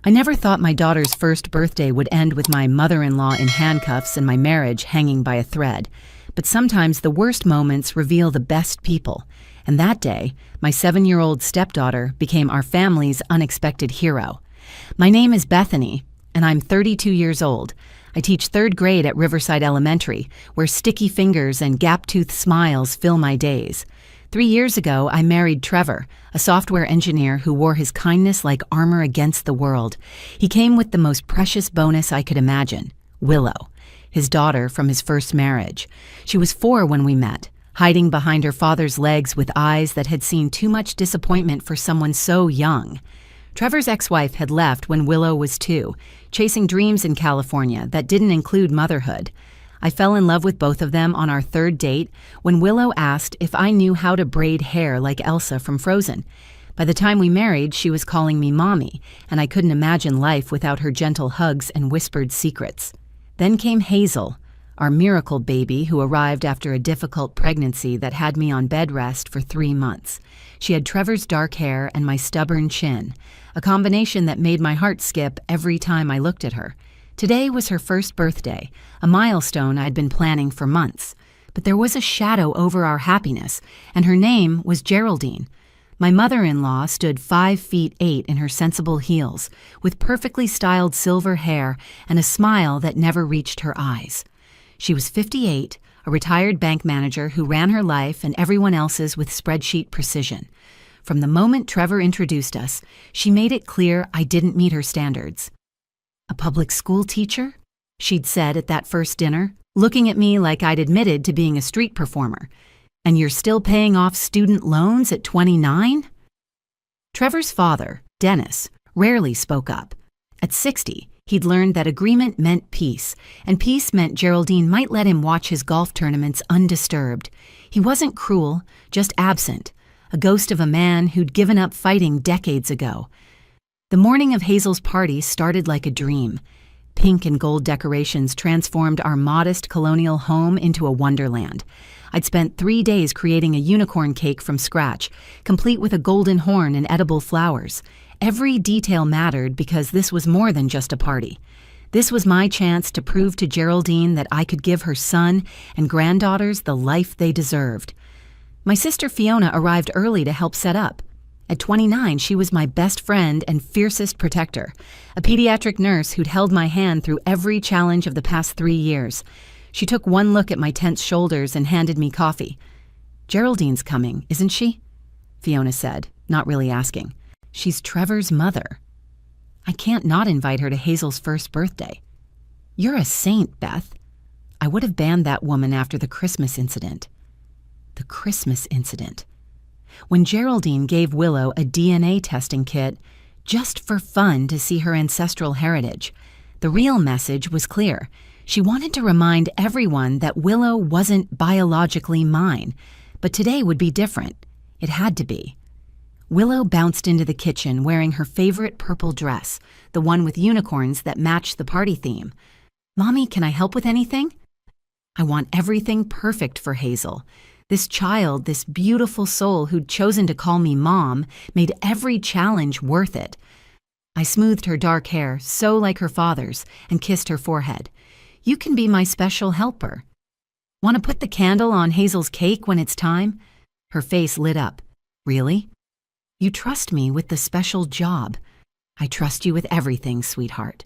I never thought my daughter's first birthday would end with my mother-in-law in handcuffs and my marriage hanging by a thread. But sometimes the worst moments reveal the best people. And that day, my 7-year-old stepdaughter became our family's unexpected hero. My name is Bethany, and I'm 32 years old. I teach 3rd grade at Riverside Elementary, where sticky fingers and gap-toothed smiles fill my days. 3 years ago, I married Trevor, a software engineer who wore his kindness like armor against the world. He came with the most precious bonus I could imagine, Willow, his daughter from his first marriage. She was 4 when we met, hiding behind her father's legs with eyes that had seen too much disappointment for someone so young. Trevor's ex-wife had left when Willow was 2, chasing dreams in California that didn't include motherhood. I fell in love with both of them on our 3rd date when Willow asked if I knew how to braid hair like Elsa from Frozen. By the time we married, she was calling me Mommy, and I couldn't imagine life without her gentle hugs and whispered secrets. Then came Hazel, our miracle baby who arrived after a difficult pregnancy that had me on bed rest for 3 months. She had Trevor's dark hair and my stubborn chin, a combination that made my heart skip every time I looked at her. Today was her first birthday, a milestone I'd been planning for months. But there was a shadow over our happiness, and her name was Geraldine. My mother-in-law stood 5 feet 8 in her sensible heels, with perfectly styled silver hair and a smile that never reached her eyes. She was 58, a retired bank manager who ran her life and everyone else's with spreadsheet precision. From the moment Trevor introduced us, she made it clear I didn't meet her standards. "A public school teacher?" she'd said at that first dinner, looking at me like I'd admitted to being a street performer. "And you're still paying off student loans at 29? Trevor's father, Dennis, rarely spoke up. At 60, he'd learned that agreement meant peace, and peace meant Geraldine might let him watch his golf tournaments undisturbed. He wasn't cruel, just absent, a ghost of a man who'd given up fighting decades ago. The morning of Hazel's party started like a dream. Pink and gold decorations transformed our modest colonial home into a wonderland. I'd spent 3 days creating a unicorn cake from scratch, complete with a golden horn and edible flowers. Every detail mattered because this was more than just a party. This was my chance to prove to Geraldine that I could give her son and granddaughters the life they deserved. My sister Fiona arrived early to help set up. At 29, she was my best friend and fiercest protector, a pediatric nurse who'd held my hand through every challenge of the past 3 years. She took one look at my tense shoulders and handed me coffee. "Geraldine's coming, isn't she?" Fiona said, not really asking. "She's Trevor's mother. I can't not invite her to Hazel's first birthday." "You're a saint, Beth." I would have banned that woman after the Christmas incident. The Christmas incident. When Geraldine gave Willow a DNA testing kit, just for fun to see her ancestral heritage, the real message was clear. She wanted to remind everyone that Willow wasn't biologically mine, but today would be different. It had to be. Willow bounced into the kitchen wearing her favorite purple dress, the one with unicorns that matched the party theme. "Mommy, can I help with anything?" I want everything perfect for Hazel. This child, this beautiful soul who'd chosen to call me Mom, made every challenge worth it. I smoothed her dark hair, so like her father's, and kissed her forehead. "You can be my special helper." "Want to put the candle on Hazel's cake when it's time?" Her face lit up. "Really?" "You trust me with the special job." "I trust you with everything, sweetheart."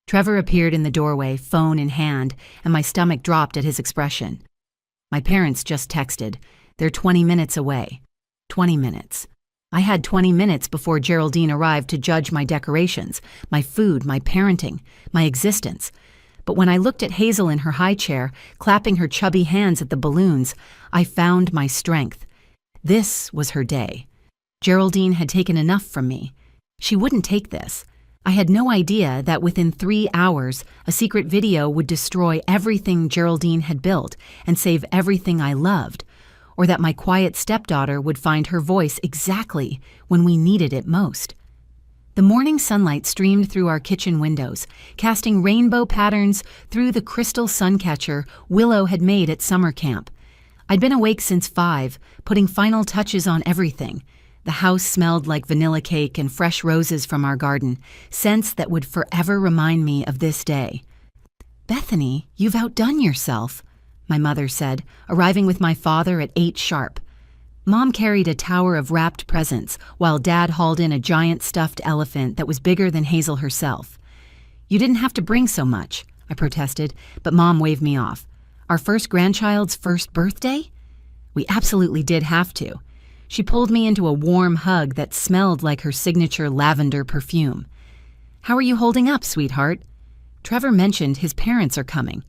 Trevor appeared in the doorway, phone in hand, and my stomach dropped at his expression. My parents just texted. They're 20 minutes away. 20 minutes. I had 20 minutes before Geraldine arrived to judge my decorations, my food, my parenting, my existence. But when I looked at Hazel in her high chair, clapping her chubby hands at the balloons, I found my strength. This was her day. Geraldine had taken enough from me. She wouldn't take this. I had no idea that within 3 hours, a secret video would destroy everything Geraldine had built and save everything I loved, or that my quiet stepdaughter would find her voice exactly when we needed it most. The morning sunlight streamed through our kitchen windows, casting rainbow patterns through the crystal suncatcher Willow had made at summer camp. I'd been awake since 5, putting final touches on everything. The house smelled like vanilla cake and fresh roses from our garden, scents that would forever remind me of this day. "Bethany, you've outdone yourself," my mother said, arriving with my father at 8 sharp. Mom carried a tower of wrapped presents, while Dad hauled in a giant stuffed elephant that was bigger than Hazel herself. "You didn't have to bring so much," I protested, but Mom waved me off. "Our first grandchild's first birthday?" We absolutely did have to. She pulled me into a warm hug that smelled like her signature lavender perfume. "How are you holding up, sweetheart?" "Trevor mentioned his parents are coming."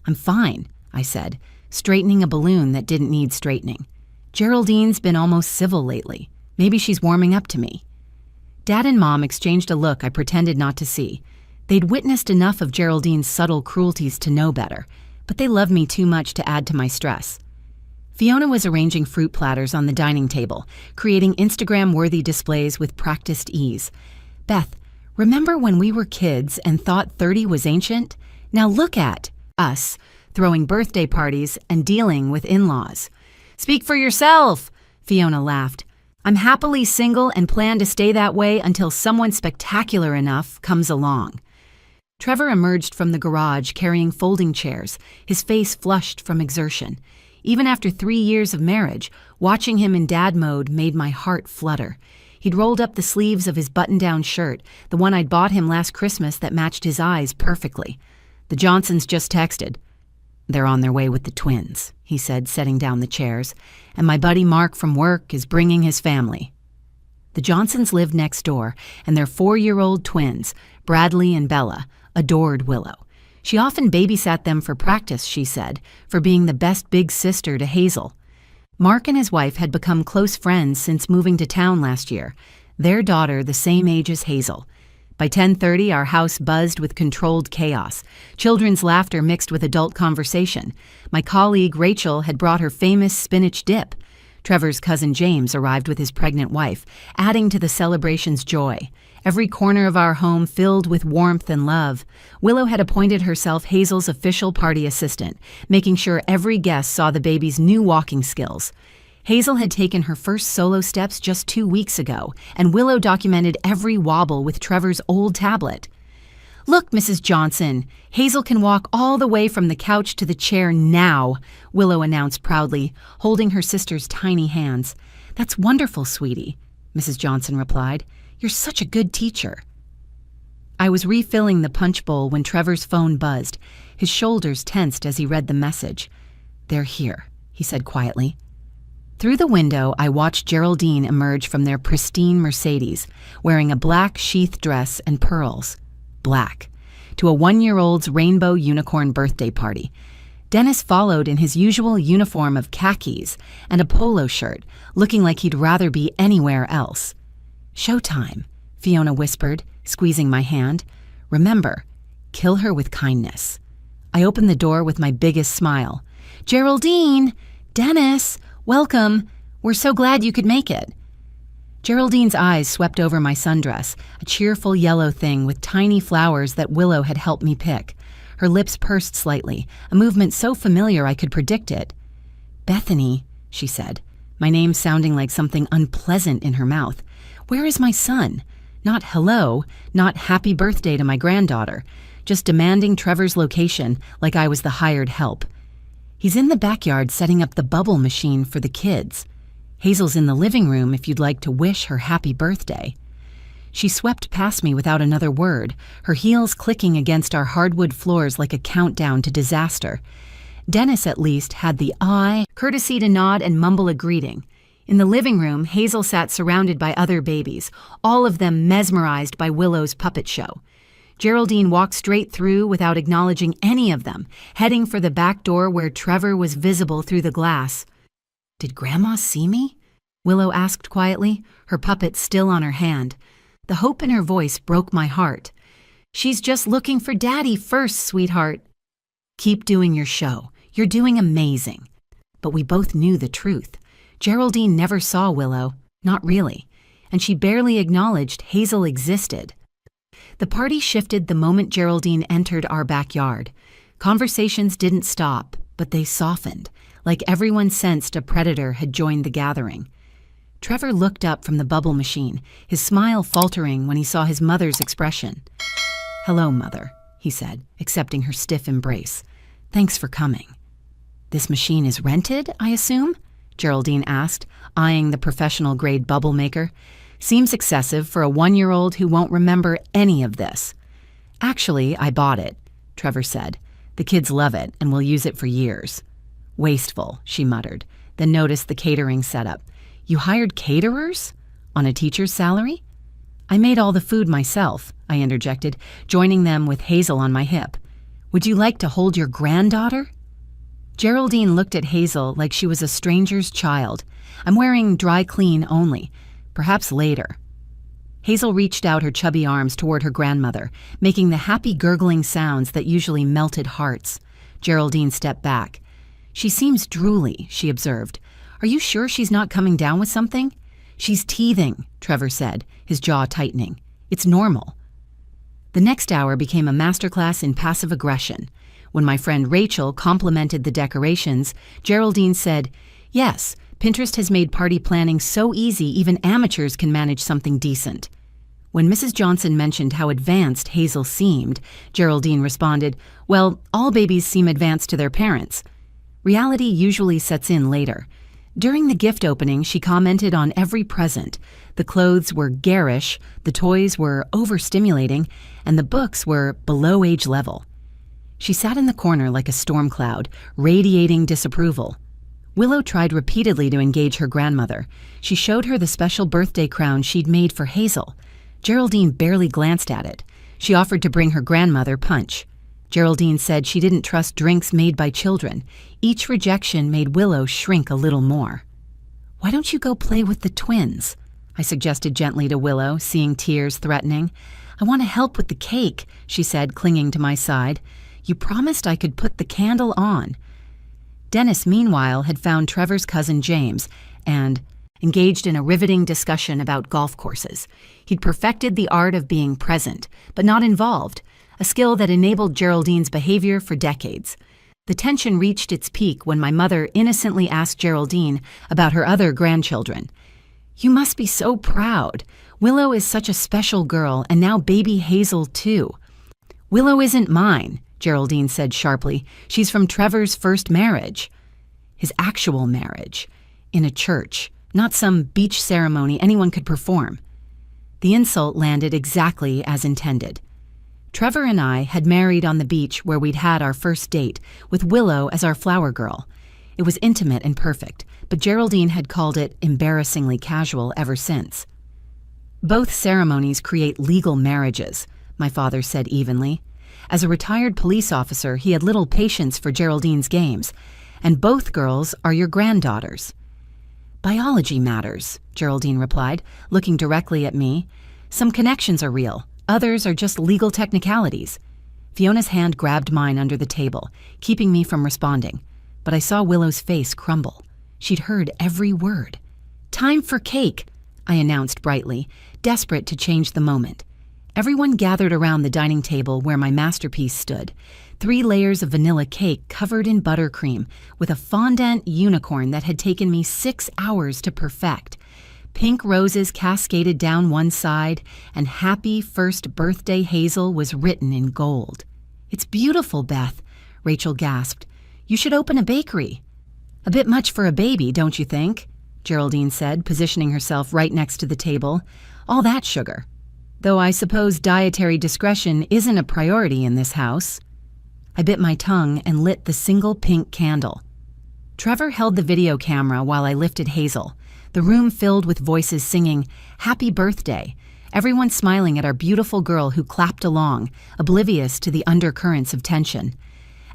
"I'm fine," I said, straightening a balloon that didn't need straightening. "Geraldine's been almost civil lately. Maybe she's warming up to me." Dad and Mom exchanged a look I pretended not to see. They'd witnessed enough of Geraldine's subtle cruelties to know better, but they loved me too much to add to my stress. Fiona was arranging fruit platters on the dining table, creating Instagram-worthy displays with practiced ease. "Beth, remember when we were kids and thought 30 was ancient? Now look at us, throwing birthday parties and dealing with in-laws." "Speak for yourself," Fiona laughed. "I'm happily single and plan to stay that way until someone spectacular enough comes along." Trevor emerged from the garage carrying folding chairs, his face flushed from exertion. Even after 3 years of marriage, watching him in dad mode made my heart flutter. He'd rolled up the sleeves of his button-down shirt, the one I'd bought him last Christmas that matched his eyes perfectly. "The Johnsons just texted. They're on their way with the twins," he said, setting down the chairs, "and my buddy Mark from work is bringing his family." The Johnsons lived next door, and their 4-year-old twins, Bradley and Bella, adored Willow. She often babysat them for practice, she said, for being the best big sister to Hazel. Mark and his wife had become close friends since moving to town last year, their daughter the same age as Hazel. By 10:30, our house buzzed with controlled chaos, children's laughter mixed with adult conversation. My colleague Rachel had brought her famous spinach dip. Trevor's cousin James arrived with his pregnant wife, adding to the celebration's joy. Every corner of our home filled with warmth and love. Willow had appointed herself Hazel's official party assistant, making sure every guest saw the baby's new walking skills. Hazel had taken her first solo steps just 2 weeks ago, and Willow documented every wobble with Trevor's old tablet. "Look, Mrs. Johnson, Hazel can walk all the way from the couch to the chair now," Willow announced proudly, holding her sister's tiny hands. "That's wonderful, sweetie," Mrs. Johnson replied. "You're such a good teacher." I was refilling the punch bowl when Trevor's phone buzzed. His shoulders tensed as he read the message. "They're here," he said quietly. Through the window, I watched Geraldine emerge from their pristine Mercedes, wearing a black sheath dress and pearls. Black. To a 1-year-old's rainbow unicorn birthday party. Dennis followed in his usual uniform of khakis and a polo shirt, looking like he'd rather be anywhere else. "Showtime," Fiona whispered, squeezing my hand. "Remember, kill her with kindness." I opened the door with my biggest smile. "Geraldine! Dennis! Welcome! We're so glad you could make it." Geraldine's eyes swept over my sundress, a cheerful yellow thing with tiny flowers that Willow had helped me pick. Her lips pursed slightly, a movement so familiar I could predict it. "Bethany," she said, my name sounding like something unpleasant in her mouth. "Where is my son? Not hello, not happy birthday to my granddaughter, just demanding Trevor's location like I was the hired help. He's in the backyard setting up the bubble machine for the kids. Hazel's in the living room if you'd like to wish her happy birthday." She swept past me without another word, her heels clicking against our hardwood floors like a countdown to disaster. Dennis, at least, had the courtesy to nod and mumble a greeting. In the living room, Hazel sat surrounded by other babies, all of them mesmerized by Willow's puppet show. Geraldine walked straight through without acknowledging any of them, heading for the back door where Trevor was visible through the glass. "Did Grandma see me?" Willow asked quietly, her puppet still on her hand. The hope in her voice broke my heart. "She's just looking for Daddy first, sweetheart." "Keep doing your show. You're doing amazing." But we both knew the truth. Geraldine never saw Willow, not really, and she barely acknowledged Hazel existed. The party shifted the moment Geraldine entered our backyard. Conversations didn't stop, but they softened, like everyone sensed a predator had joined the gathering. Trevor looked up from the bubble machine, his smile faltering when he saw his mother's expression. "Hello, Mother," he said, accepting her stiff embrace. "Thanks for coming." "This machine is rented, I assume?" Geraldine asked, eyeing the professional-grade bubble maker. "Seems excessive for a 1-year-old who won't remember any of this." "Actually, I bought it," Trevor said. "The kids love it and will use it for years." "Wasteful," she muttered, then noticed the catering setup. "You hired caterers? On a teacher's salary?" "I made all the food myself," I interjected, joining them with Hazel on my hip. "Would you like to hold your granddaughter?" Geraldine looked at Hazel like she was a stranger's child. "I'm wearing dry clean only. Perhaps later." Hazel reached out her chubby arms toward her grandmother, making the happy gurgling sounds that usually melted hearts. Geraldine stepped back. "She seems drooly," she observed. "Are you sure she's not coming down with something?" "She's teething," Trevor said, his jaw tightening. "It's normal." The next hour became a masterclass in passive aggression. When my friend Rachel complimented the decorations, Geraldine said, "Yes, Pinterest has made party planning so easy even amateurs can manage something decent." When Mrs. Johnson mentioned how advanced Hazel seemed, Geraldine responded, "Well, all babies seem advanced to their parents." Reality usually sets in later. During the gift opening, she commented on every present. The clothes were garish, the toys were overstimulating, and the books were below age level. She sat in the corner like a storm cloud, radiating disapproval. Willow tried repeatedly to engage her grandmother. She showed her the special birthday crown she'd made for Hazel. Geraldine barely glanced at it. She offered to bring her grandmother punch. Geraldine said she didn't trust drinks made by children. Each rejection made Willow shrink a little more. "Why don't you go play with the twins?" I suggested gently to Willow, seeing tears threatening. "I want to help with the cake," she said, clinging to my side. "You promised I could put the candle on." Dennis, meanwhile, had found Trevor's cousin James and engaged in a riveting discussion about golf courses. He'd perfected the art of being present, but not involved, a skill that enabled Geraldine's behavior for decades. The tension reached its peak when my mother innocently asked Geraldine about her other grandchildren. "You must be so proud. Willow is such a special girl, and now baby Hazel, too." "Willow isn't mine," Geraldine said sharply. "She's from Trevor's first marriage." His actual marriage. In a church, not some beach ceremony anyone could perform. The insult landed exactly as intended. Trevor and I had married on the beach where we'd had our first date, with Willow as our flower girl. It was intimate and perfect, but Geraldine had called it embarrassingly casual ever since. "Both ceremonies create legal marriages," my father said evenly. As a retired police officer, he had little patience for Geraldine's games, and both girls are your granddaughters. "Biology matters," Geraldine replied, looking directly at me. "Some connections are real, others are just legal technicalities." Fiona's hand grabbed mine under the table, keeping me from responding, but I saw Willow's face crumble. She'd heard every word. "Time for cake," I announced brightly, desperate to change the moment. Everyone gathered around the dining table where my masterpiece stood. 3 layers of vanilla cake covered in buttercream, with a fondant unicorn that had taken me 6 hours to perfect. Pink roses cascaded down one side, and "Happy First Birthday Hazel" was written in gold. "It's beautiful, Beth," Rachel gasped. "You should open a bakery." "A bit much for a baby, don't you think?" Geraldine said, positioning herself right next to the table. "All that sugar. Though I suppose dietary discretion isn't a priority in this house." I bit my tongue and lit the single pink candle. Trevor held the video camera while I lifted Hazel. The room filled with voices singing, "Happy Birthday," everyone smiling at our beautiful girl who clapped along, oblivious to the undercurrents of tension.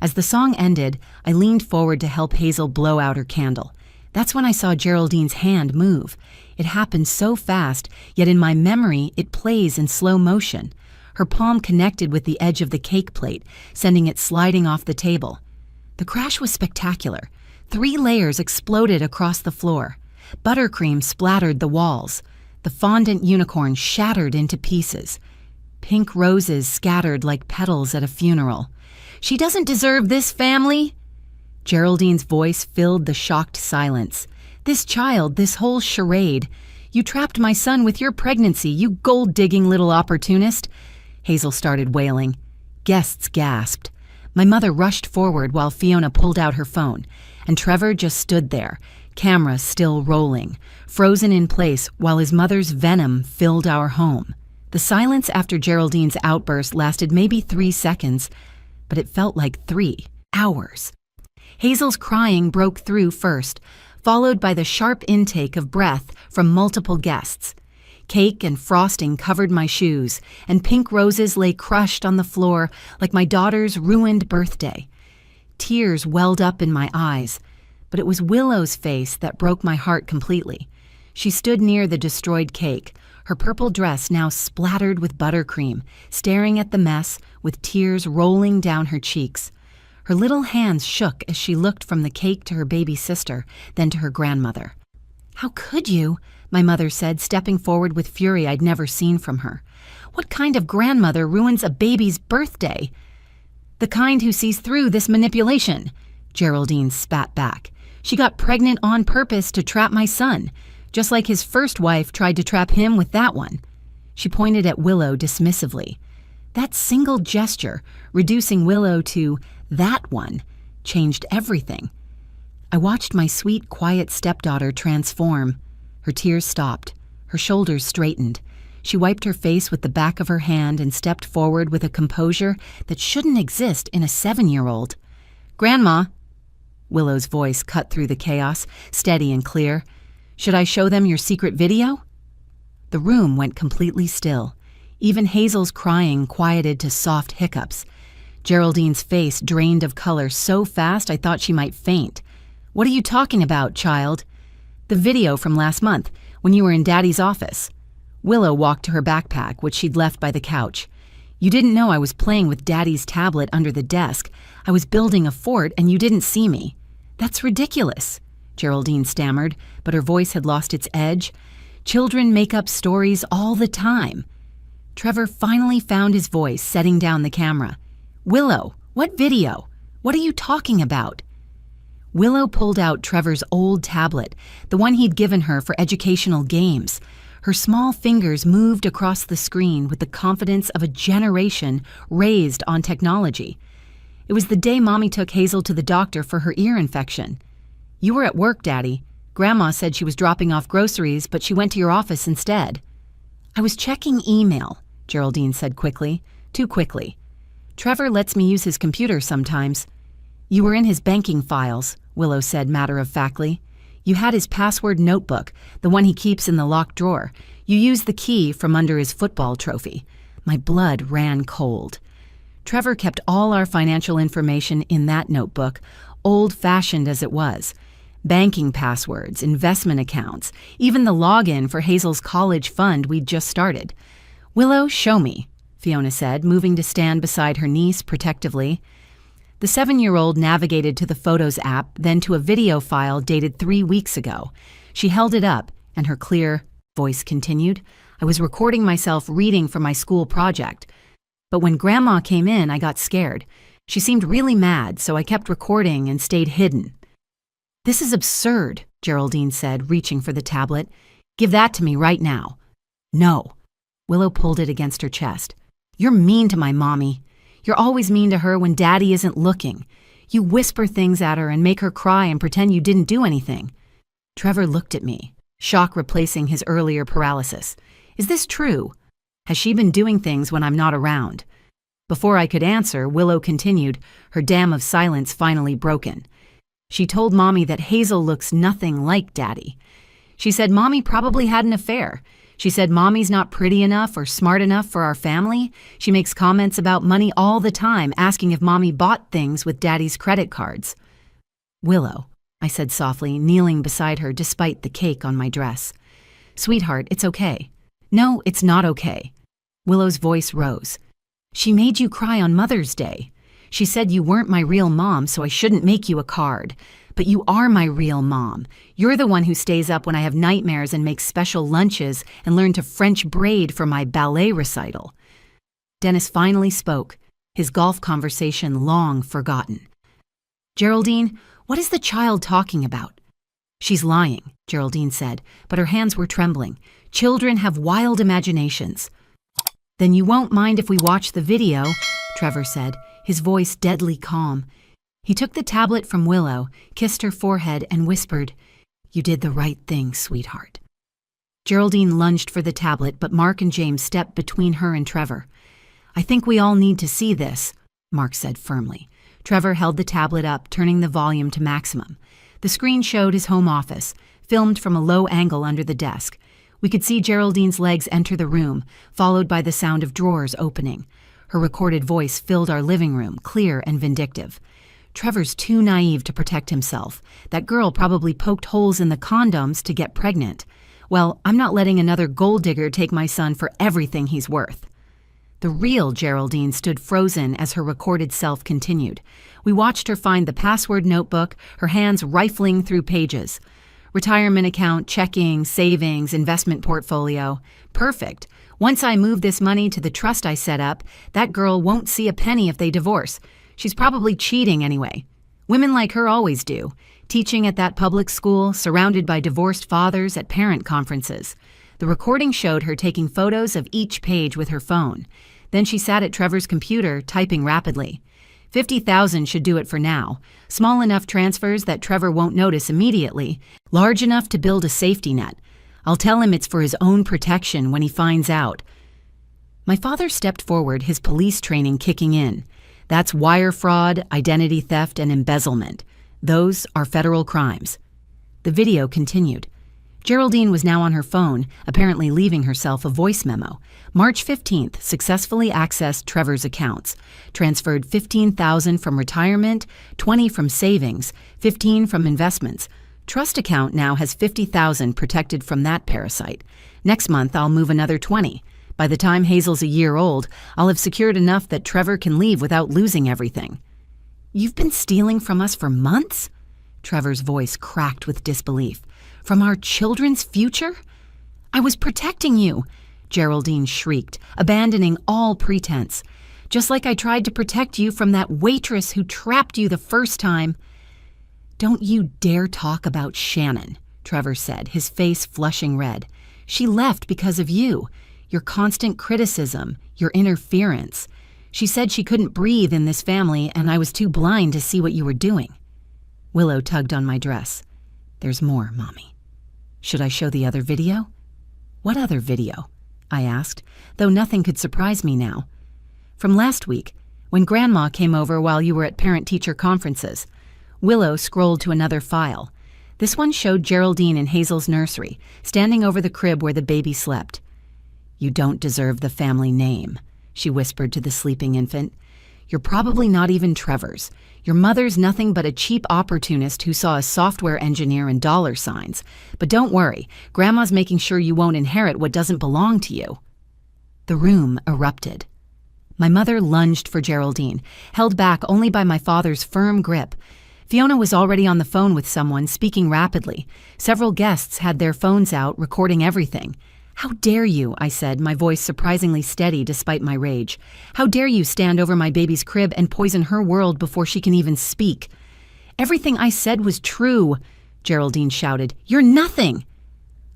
As the song ended, I leaned forward to help Hazel blow out her candle. That's when I saw Geraldine's hand move. It happened so fast, yet in my memory it plays in slow motion. Her palm connected with the edge of the cake plate, sending it sliding off the table. The crash was spectacular. 3 layers exploded across the floor. Buttercream splattered the walls. The fondant unicorn shattered into pieces. Pink roses scattered like petals at a funeral. "She doesn't deserve this, family!" Geraldine's voice filled the shocked silence. This child, this whole charade. You trapped my son with your pregnancy, you gold-digging little opportunist. Hazel started wailing. Guests gasped. My mother rushed forward while Fiona pulled out her phone, and Trevor just stood there, camera still rolling, frozen in place while his mother's venom filled our home. The silence after Geraldine's outburst lasted maybe 3 seconds, but it felt like 3 hours. Hazel's crying broke through first, followed by the sharp intake of breath from multiple guests. Cake and frosting covered my shoes, and pink roses lay crushed on the floor like my daughter's ruined birthday. Tears welled up in my eyes, but it was Willow's face that broke my heart completely. She stood near the destroyed cake, her purple dress now splattered with buttercream, staring at the mess with tears rolling down her cheeks. Her little hands shook as she looked from the cake to her baby sister, then to her grandmother. "How could you?" my mother said, stepping forward with fury I'd never seen from her. "What kind of grandmother ruins a baby's birthday?" "The kind who sees through this manipulation," Geraldine spat back. "She got pregnant on purpose to trap my son, just like his first wife tried to trap him with that one." She pointed at Willow dismissively. That single gesture, reducing Willow to that one, changed everything. I watched my sweet, quiet stepdaughter transform. Her tears stopped. Her shoulders straightened. She wiped her face with the back of her hand and stepped forward with a composure that shouldn't exist in a 7-year-old. "Grandma," Willow's voice cut through the chaos, steady and clear. "Should I show them your secret video?" The room went completely still. Even Hazel's crying quieted to soft hiccups. Geraldine's face drained of color so fast I thought she might faint. "What are you talking about, child?" "The video from last month, when you were in Daddy's office." Willow walked to her backpack, which she'd left by the couch. "You didn't know I was playing with Daddy's tablet under the desk. I was building a fort and you didn't see me." "That's ridiculous," Geraldine stammered, but her voice had lost its edge. "Children make up stories all the time." Trevor finally found his voice, setting down the camera. "Willow, what video? What are you talking about?" Willow pulled out Trevor's old tablet, the one he'd given her for educational games. Her small fingers moved across the screen with the confidence of a generation raised on technology. "It was the day Mommy took Hazel to the doctor for her ear infection." "You were at work, Daddy. Grandma said she was dropping off groceries, but she went to your office instead." "I was checking email," Geraldine said quickly. Too quickly. "Trevor lets me use his computer sometimes." "You were in his banking files," Willow said matter-of-factly. "You had his password notebook, the one he keeps in the locked drawer. You used the key from under his football trophy." My blood ran cold. Trevor kept all our financial information in that notebook, old-fashioned as it was. Banking passwords, investment accounts, even the login for Hazel's college fund we'd just started. "Willow, show me," Fiona said, moving to stand beside her niece protectively. The 7-year-old navigated to the Photos app, then to a video file dated 3 weeks ago. She held it up, and her clear voice continued. "I was recording myself reading for my school project. But when Grandma came in, I got scared. She seemed really mad, so I kept recording and stayed hidden." "This is absurd," Geraldine said, reaching for the tablet. "Give that to me right now." "No." Willow pulled it against her chest. "You're mean to my mommy. You're always mean to her when Daddy isn't looking. You whisper things at her and make her cry and pretend you didn't do anything." Trevor looked at me, shock replacing his earlier paralysis. "Is this true? Has she been doing things when I'm not around?" Before I could answer, Willow continued, her dam of silence finally broken. "She told Mommy that Hazel looks nothing like Daddy. She said Mommy probably had an affair. She said Mommy's not pretty enough or smart enough for our family. She makes comments about money all the time, asking if Mommy bought things with Daddy's credit cards." "Willow," I said softly, kneeling beside her despite the cake on my dress. "Sweetheart, it's okay." "No, it's not okay." Willow's voice rose. "She made you cry on Mother's Day. She said you weren't my real mom, so I shouldn't make you a card. But you are my real mom. You're the one who stays up when I have nightmares and makes special lunches and learned to French braid for my ballet recital." Dennis finally spoke, his golf conversation long forgotten. "Geraldine, what is the child talking about?" "She's lying," Geraldine said, but her hands were trembling. "Children have wild imaginations." "Then you won't mind if we watch the video," Trevor said, his voice deadly calm. He took the tablet from Willow, kissed her forehead, and whispered, "You did the right thing, sweetheart." Geraldine lunged for the tablet, but Mark and James stepped between her and Trevor. "I think we all need to see this," Mark said firmly. Trevor held the tablet up, turning the volume to maximum. The screen showed his home office, filmed from a low angle under the desk. We could see Geraldine's legs enter the room, followed by the sound of drawers opening. Her recorded voice filled our living room, clear and vindictive. "Trevor's too naive to protect himself. That girl probably poked holes in the condoms to get pregnant. Well, I'm not letting another gold digger take my son for everything he's worth." The real Geraldine stood frozen as her recorded self continued. We watched her find the password notebook, her hands rifling through pages. Retirement account, checking, savings, investment portfolio. Perfect. Once I move this money to the trust I set up, that girl won't see a penny if they divorce. She's probably cheating anyway. Women like her always do. Teaching at that public school, surrounded by divorced fathers at parent conferences. The recording showed her taking photos of each page with her phone. Then she sat at Trevor's computer, typing rapidly. 50,000 should do it for now. Small enough transfers that Trevor won't notice immediately. Large enough to build a safety net. I'll tell him it's for his own protection when he finds out. My father stepped forward, his police training kicking in. That's wire fraud, identity theft, and embezzlement. Those are federal crimes. The video continued. Geraldine was now on her phone, apparently leaving herself a voice memo. March 15th, successfully accessed Trevor's accounts. Transferred 15,000 from retirement, 20 from savings, 15 from investments. Trust account now has 50,000 protected from that parasite. Next month, I'll move another 20. By the time Hazel's a year old, I'll have secured enough that Trevor can leave without losing everything. "You've been stealing from us for months?" Trevor's voice cracked with disbelief. "From our children's future?" "I was protecting you," Geraldine shrieked, abandoning all pretense. "Just like I tried to protect you from that waitress who trapped you the first time." "Don't you dare talk about Shannon," Trevor said, his face flushing red. "She left because of you. Your constant criticism, your interference. She said she couldn't breathe in this family, and I was too blind to see what you were doing." Willow tugged on my dress. "There's more, Mommy." "Should I show the other video?" "What other video?" I asked, though nothing could surprise me now. "From last week, when Grandma came over while you were at parent-teacher conferences." Willow scrolled to another file. This one showed Geraldine in Hazel's nursery, standing over the crib where the baby slept. "You don't deserve the family name," she whispered to the sleeping infant. "You're probably not even Trevor's. Your mother's nothing but a cheap opportunist who saw a software engineer and dollar signs. But don't worry, Grandma's making sure you won't inherit what doesn't belong to you." The room erupted. My mother lunged for Geraldine, held back only by my father's firm grip. Fiona was already on the phone with someone, speaking rapidly. Several guests had their phones out, recording everything. "How dare you," I said, my voice surprisingly steady despite my rage. "How dare you stand over my baby's crib and poison her world before she can even speak?" "Everything I said was true," Geraldine shouted. "You're nothing."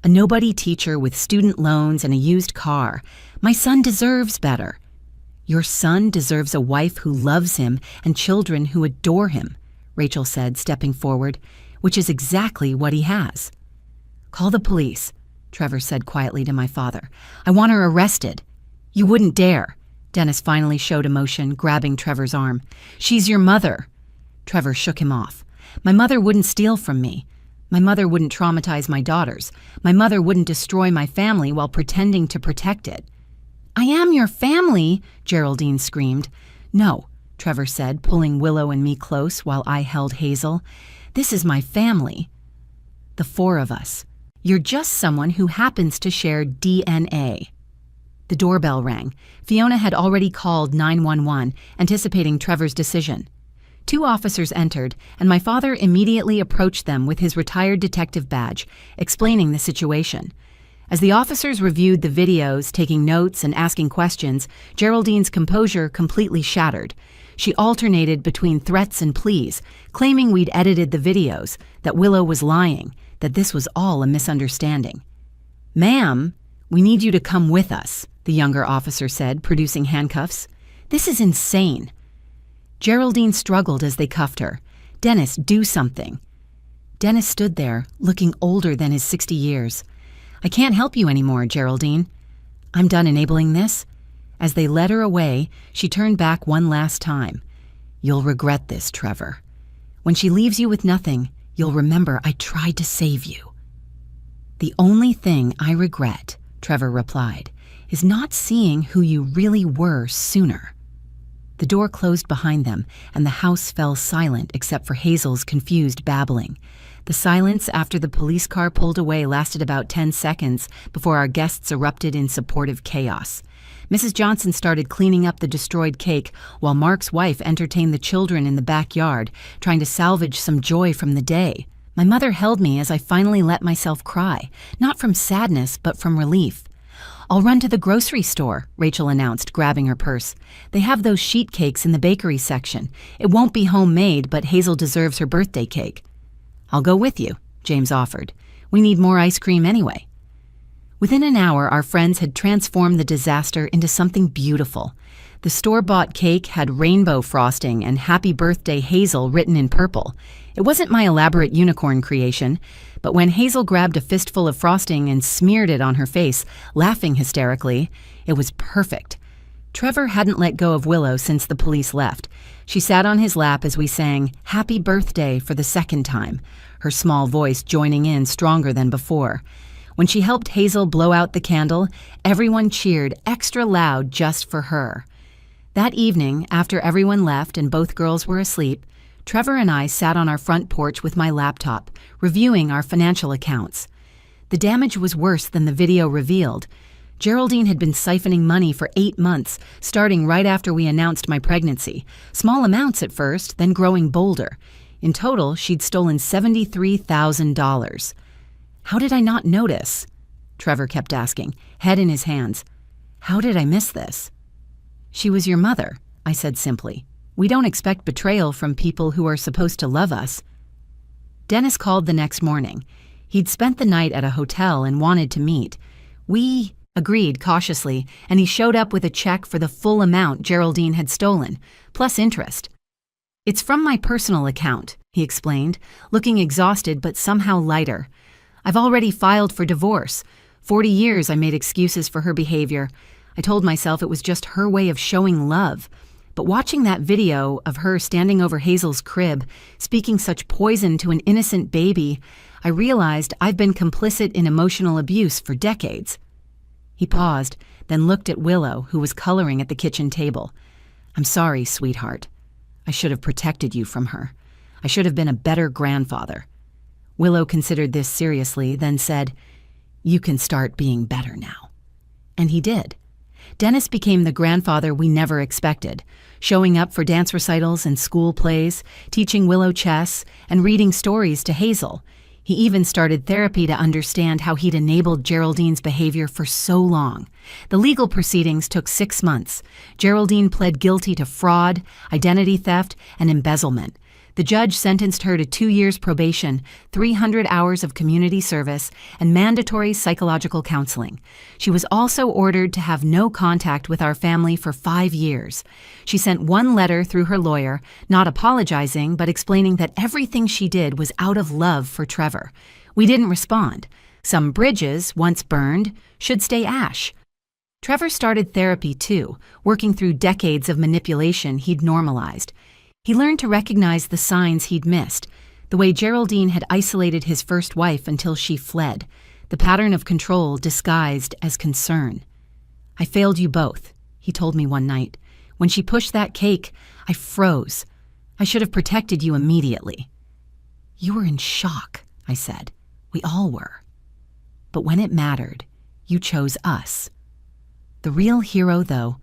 "A nobody teacher with student loans and a used car. My son deserves better." "Your son deserves a wife who loves him and children who adore him," Rachel said, stepping forward, "which is exactly what he has." "Call the police," Trevor said quietly to my father. "I want her arrested." "You wouldn't dare." Dennis finally showed emotion, grabbing Trevor's arm. "She's your mother." Trevor shook him off. "My mother wouldn't steal from me. My mother wouldn't traumatize my daughters. My mother wouldn't destroy my family while pretending to protect it." "I am your family," Geraldine screamed. "No," Trevor said, pulling Willow and me close while I held Hazel. "This is my family. The four of us. You're just someone who happens to share DNA." The doorbell rang. Fiona had already called 911, anticipating Trevor's decision. 2 officers entered, and my father immediately approached them with his retired detective badge, explaining the situation. As the officers reviewed the videos, taking notes and asking questions, Geraldine's composure completely shattered. She alternated between threats and pleas, claiming we'd edited the videos, that Willow was lying, that this was all a misunderstanding. "Ma'am, we need you to come with us," the younger officer said, producing handcuffs. "This is insane." Geraldine struggled as they cuffed her. "Dennis, do something." Dennis stood there, looking older than his 60 years. "I can't help you anymore, Geraldine. I'm done enabling this." As they led her away, she turned back one last time. "You'll regret this, Trevor. When she leaves you with nothing, you'll remember I tried to save you." "The only thing I regret," Trevor replied, "is not seeing who you really were sooner." The door closed behind them, and the house fell silent except for Hazel's confused babbling. The silence after the police car pulled away lasted about 10 seconds before our guests erupted in supportive chaos. Mrs. Johnson started cleaning up the destroyed cake, while Mark's wife entertained the children in the backyard, trying to salvage some joy from the day. My mother held me as I finally let myself cry, not from sadness, but from relief. "I'll run to the grocery store," Rachel announced, grabbing her purse. "They have those sheet cakes in the bakery section. It won't be homemade, but Hazel deserves her birthday cake." "I'll go with you," James offered. "We need more ice cream anyway." Within an hour, our friends had transformed the disaster into something beautiful. The store-bought cake had rainbow frosting and "Happy Birthday, Hazel" written in purple. It wasn't my elaborate unicorn creation, but when Hazel grabbed a fistful of frosting and smeared it on her face, laughing hysterically, it was perfect. Trevor hadn't let go of Willow since the police left. She sat on his lap as we sang "Happy Birthday" for the second time, her small voice joining in stronger than before. When she helped Hazel blow out the candle, everyone cheered extra loud just for her. That evening, after everyone left and both girls were asleep, Trevor and I sat on our front porch with my laptop, reviewing our financial accounts. The damage was worse than the video revealed. Geraldine had been siphoning money for 8 months, starting right after we announced my pregnancy. Small amounts at first, then growing bolder. In total, she'd stolen $73,000. "How did I not notice?" Trevor kept asking, head in his hands. "How did I miss this?" "She was your mother," I said simply. "We don't expect betrayal from people who are supposed to love us." Dennis called the next morning. He'd spent the night at a hotel and wanted to meet. We agreed cautiously, and he showed up with a check for the full amount Geraldine had stolen, plus interest. "It's from my personal account," he explained, looking exhausted but somehow lighter. "I've already filed for divorce. 40 years I made excuses for her behavior. I told myself it was just her way of showing love. But watching that video of her standing over Hazel's crib, speaking such poison to an innocent baby, I realized I've been complicit in emotional abuse for decades." He paused, then looked at Willow, who was coloring at the kitchen table. "I'm sorry, sweetheart. I should have protected you from her. I should have been a better grandfather." Willow considered this seriously, then said, "You can start being better now." And he did. Dennis became the grandfather we never expected, showing up for dance recitals and school plays, teaching Willow chess, and reading stories to Hazel. He even started therapy to understand how he'd enabled Geraldine's behavior for so long. The legal proceedings took 6 months. Geraldine pled guilty to fraud, identity theft, and embezzlement. The judge sentenced her to 2 years probation, 300 hours of community service, and mandatory psychological counseling. She was also ordered to have no contact with our family for 5 years. She sent one letter through her lawyer, not apologizing, but explaining that everything she did was out of love for Trevor. We didn't respond. Some bridges, once burned, should stay ash. Trevor started therapy too, working through decades of manipulation he'd normalized. He learned to recognize the signs he'd missed, the way Geraldine had isolated his first wife until she fled, the pattern of control disguised as concern. "I failed you both," he told me one night. "When she pushed that cake, I froze. I should have protected you immediately." "You were in shock," I said. "We all were. But when it mattered, you chose us." The real hero, though,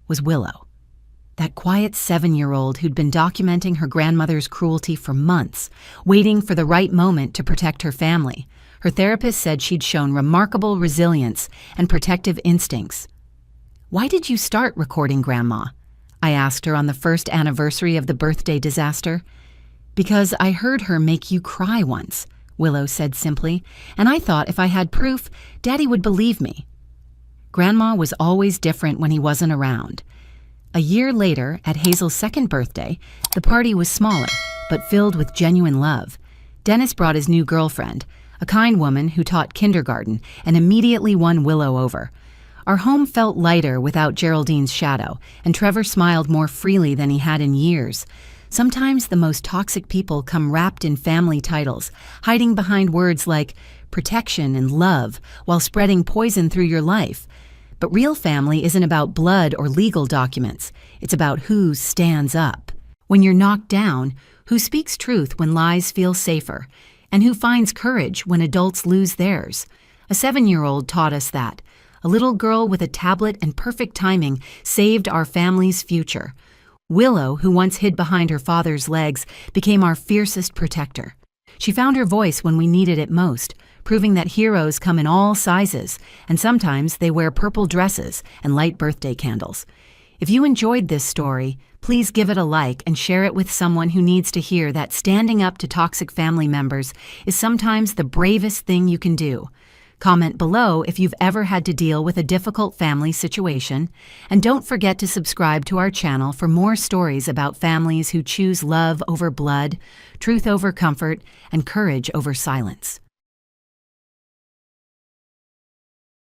was Willow. That quiet 7-year-old who'd been documenting her grandmother's cruelty for months, waiting for the right moment to protect her family. Her therapist said she'd shown remarkable resilience and protective instincts. "Why did you start recording Grandma?" I asked her on the first anniversary of the birthday disaster. "Because I heard her make you cry once," Willow said simply, and I thought if I had proof, Daddy would believe me. Grandma was always different when he wasn't around. A year later, at Hazel's second birthday, the party was smaller, but filled with genuine love. Dennis brought his new girlfriend, a kind woman who taught kindergarten and immediately won Willow over. Our home felt lighter without Geraldine's shadow, and Trevor smiled more freely than he had in years. Sometimes the most toxic people come wrapped in family titles, hiding behind words like protection and love while spreading poison through your life. But real family isn't about blood or legal documents. It's about who stands up. When you're knocked down, who speaks truth when lies feel safer, and who finds courage when adults lose theirs. A 7-year-old taught us that. A little girl with a tablet and perfect timing saved our family's future. Willow, who once hid behind her father's legs, became our fiercest protector. She found her voice when we needed it most, proving that heroes come in all sizes, and sometimes they wear purple dresses and light birthday candles. If you enjoyed this story, please give it a like and share it with someone who needs to hear that standing up to toxic family members is sometimes the bravest thing you can do. Comment below if you've ever had to deal with a difficult family situation, and don't forget to subscribe to our channel for more stories about families who choose love over blood, truth over comfort, and courage over silence.